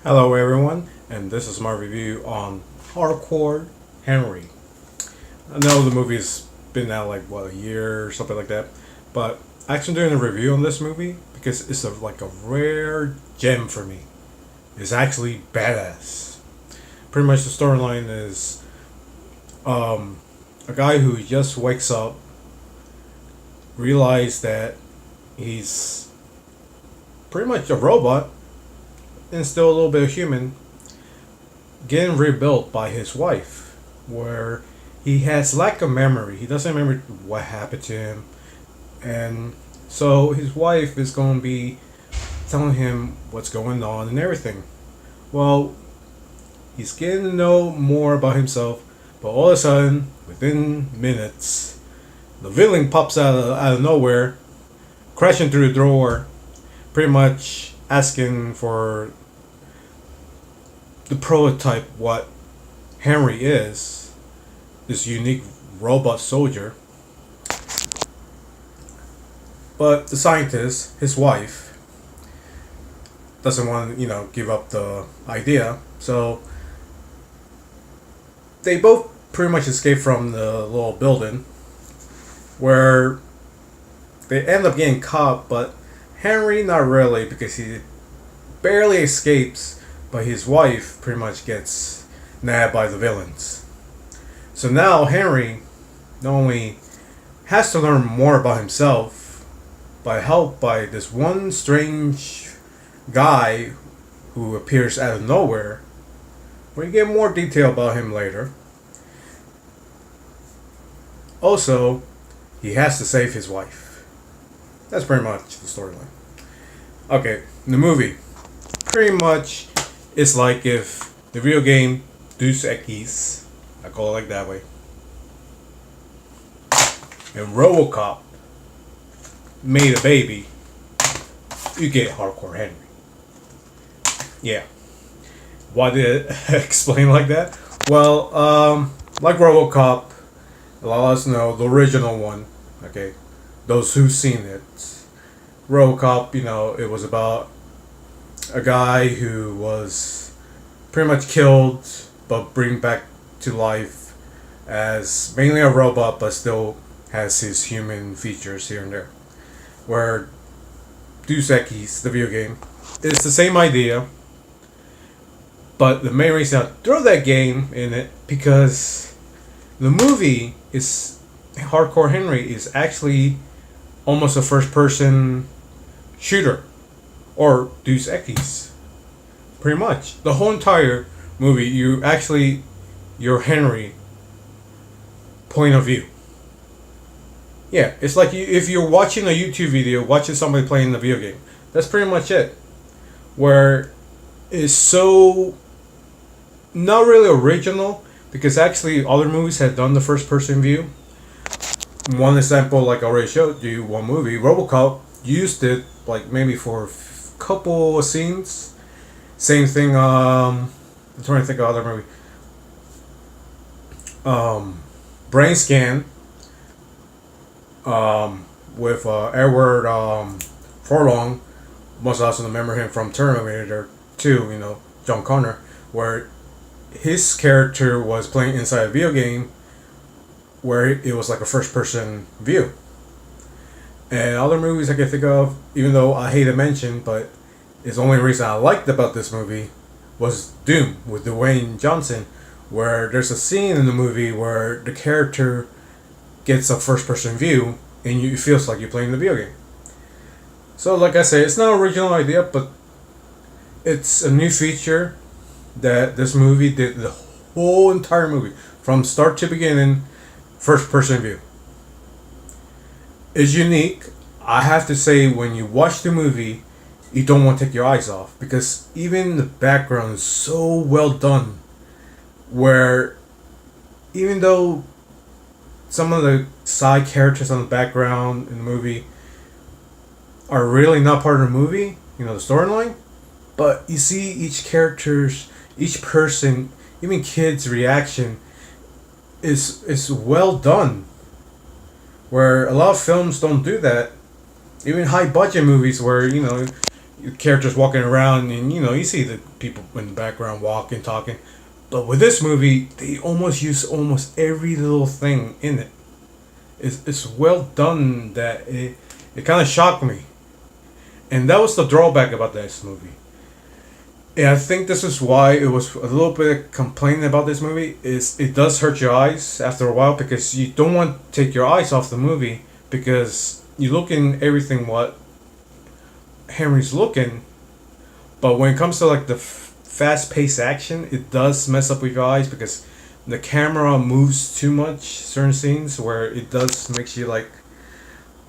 Hello, everyone, and this is my review on Hardcore Henry. I know the movie's been out like a year or something like that, but I'm actually doing a review on this movie because it's like a rare gem for me. It's actually badass. Pretty much the storyline is a guy who just wakes up, realizes that he's pretty much a robot and still a little bit of human, getting rebuilt by his wife, where he has lack of memory. He doesn't remember what happened to him, and so his wife is going to be telling him what's going on and everything. Well, he's getting to know more about himself, but all of a sudden, within minutes, the villain pops out of nowhere, crashing through the door, pretty much asking for the prototype what Henry is, this unique robot soldier. But the scientist, his wife, doesn't want to, give up the idea. So they both pretty much escape from the little building where they end up getting caught, but Henry not really because he barely escapes, but his wife pretty much gets nabbed by the villains. So now Henry not only has to learn more about himself, but helped by this one strange guy who appears out of nowhere. We get more detail about him later. Also, he has to save his wife. That's pretty much the storyline. Okay, the movie. Pretty much, it's like if the video game Deus Ex, I call it like that way, and RoboCop made a baby, you get Hardcore Henry. Yeah. Why did it explain like that? Well, like RoboCop, a lot of us know the original one. Okay, those who've seen it. RoboCop, it was about a guy who was pretty much killed but bring back to life as mainly a robot but still has his human features here and there. Where Deus Ex, the video game, is the same idea, but the main reason I throw that game in it because the movie is Hardcore Henry is actually almost a first person shooter or Deus Ex. Pretty much. The whole entire movie, your Henry point of view. Yeah, it's like if you're watching a YouTube video, watching somebody playing the video game. That's pretty much it. Where it's so not really original because actually other movies have done the first person view. One example, like I already showed you, one movie, RoboCop used it like maybe for a couple of scenes. Same thing. I'm trying to think of other movie. Brain Scan. With Edward Furlong. Most also remember him from Terminator 2. John Connor, where his character was playing inside a video game, where it was like a first person view. And other movies I can think of, even though I hate to mention, but it's the only reason I liked about this movie was Doom with Dwayne Johnson, where there's a scene in the movie where the character gets a first person view and it feels like you're playing the video game. So like I say, it's not an original idea, but it's a new feature that this movie did the whole entire movie from start to beginning, first person view. It's unique. I have to say, when you watch the movie, you don't want to take your eyes off because even the background is so well done. Where even though some of the side characters on the background in the movie are really not part of the movie, the storyline, but you see each person, even kids' reaction is well done. Where a lot of films don't do that. Even high budget movies where characters walking around, and you see the people in the background walking, talking. But with this movie, they almost use almost every little thing in it. It's well done that it kind of shocked me, and that was the drawback about this movie. And I think this is why it was a little bit complaining about this movie. Is it does hurt your eyes after a while because you don't want to take your eyes off the movie because you look in everything what Henry's looking, but when it comes to like the fast paced action, it does mess up with your eyes because the camera moves too much certain scenes where it does makes you like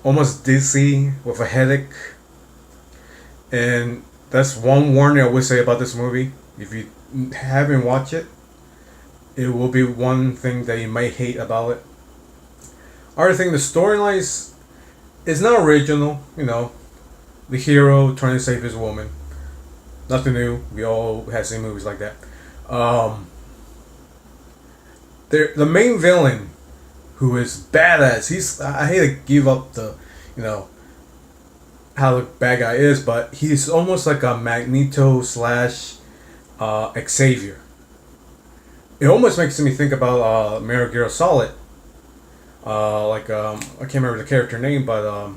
almost dizzy with a headache. And that's one warning I would say about this movie. If you haven't watched it, it will be one thing that you might hate about it. Other thing, the storyline is not original. The hero trying to save his woman. Nothing new. We all have seen movies like that. The main villain, who is badass. I hate to give up the, how the bad guy is, but he's almost like a Magneto slash Xavier. It almost makes me think about Metal Gear Solid. I can't remember the character name, but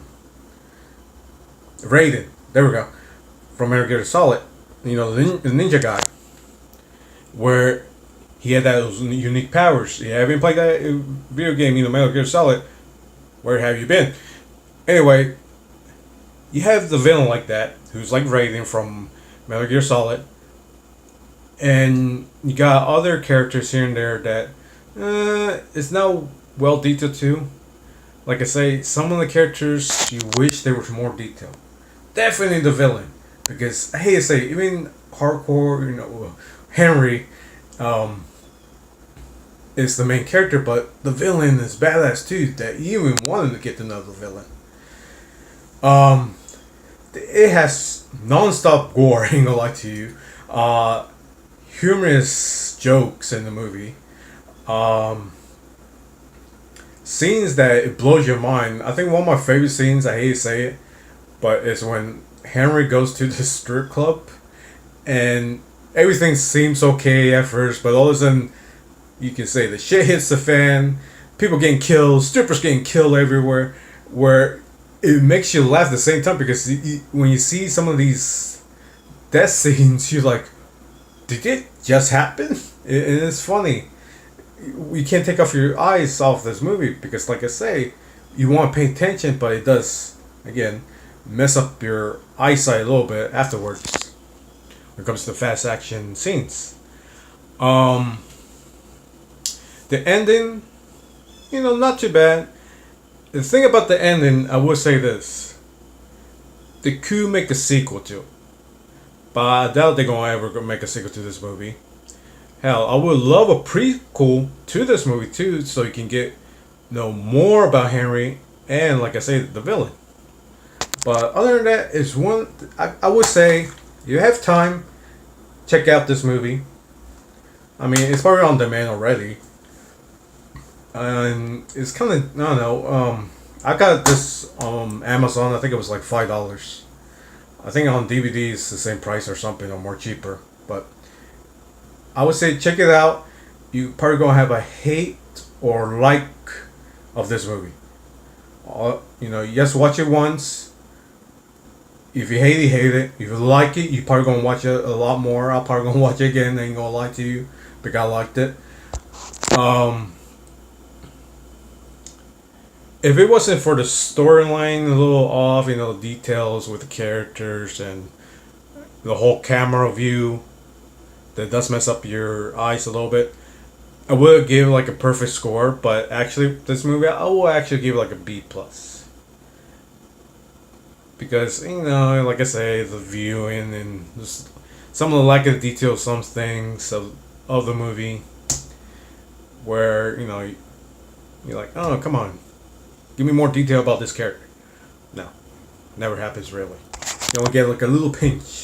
Raiden. There we go. From Metal Gear Solid, the ninja guy, where he had those unique powers. You haven't played that video game, Metal Gear Solid. Where have you been? Anyway, you have the villain like that, who's like Raiden from Metal Gear Solid, and you got other characters here and there that it's not well detailed too. Like I say, some of the characters you wish there was more detail. Definitely the villain, because I hate to say, even hardcore, Henry, is the main character, but the villain is badass too. That you even wanted to get to know the villain. It has non-stop gore. I ain't gonna lie to you. Humorous jokes in the movie. Scenes that it blows your mind. I think one of my favorite scenes, I hate to say it, but it's when Henry goes to the strip club and everything seems okay at first, but all of a sudden you can say the shit hits the fan, people getting killed, strippers getting killed everywhere, where it makes you laugh at the same time because when you see some of these death scenes, you're like, did it just happen? And it's funny. You can't take off your eyes off this movie because, like I say, you want to pay attention, but it does, again, mess up your eyesight a little bit afterwards when it comes to fast action scenes. The ending, not too bad. The thing about the ending, I will say this. They could make a sequel to it, but I doubt they're going to ever make a sequel to this movie. Hell, I would love a prequel to this movie too, so you can know more about Henry and, like I say, the villain. But other than that, it's one. I would say, you have time, check out this movie. I mean, it's probably on demand already, and it's kind of, I don't know. I got this on Amazon. I think it was like $5. I think on DVD it's the same price or something, or more cheaper. But I would say check it out. You probably gonna have a hate or like of this movie. You just watch it once. If you hate it, hate it. If you like it, you probably gonna watch it a lot more. I'll probably gonna watch it again. I ain't gonna lie to you, because I liked it. If it wasn't for the storyline a little off, details with the characters and the whole camera view, that does mess up your eyes a little bit. I would give like a perfect score, but actually this movie I will actually give like a B plus. Because like I say, the viewing and just some of the lack of detail, some things of the movie, where you're like, oh come on, give me more detail about this character. No, never happens really. You only get like a little pinch.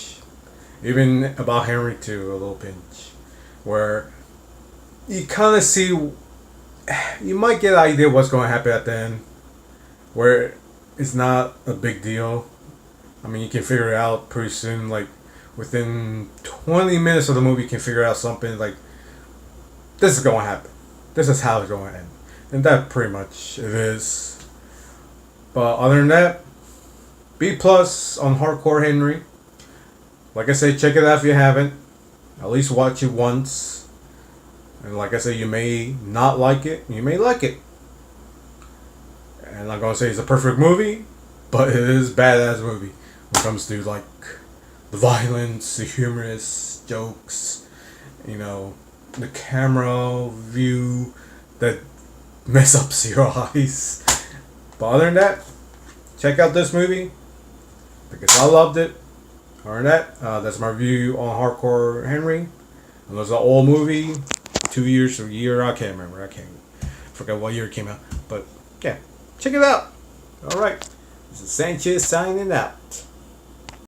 Even about Henry too, a little pinch, where you kind of see, you might get an idea what's going to happen at the end, where it's not a big deal, I mean, you can figure it out pretty soon. Like within 20 minutes of the movie, you can figure out something like this is going to happen. This is how it's going to end, and that pretty much it is. But other than that, B plus on Hardcore Henry. Like I say, check it out if you haven't. At least watch it once. And like I say, you may not like it. You may like it. And I'm not gonna say it's a perfect movie, but it is a badass movie when it comes to like the violence, the humorous jokes, you know, the camera view that mess up your eyes. But other than that, check out this movie because I loved it. Other than that, that's my review on Hardcore Henry. It was an old movie, 2 years or a year, I can't remember. I can't forget what year it came out. But yeah, check it out. All right, this is Sanchez signing out.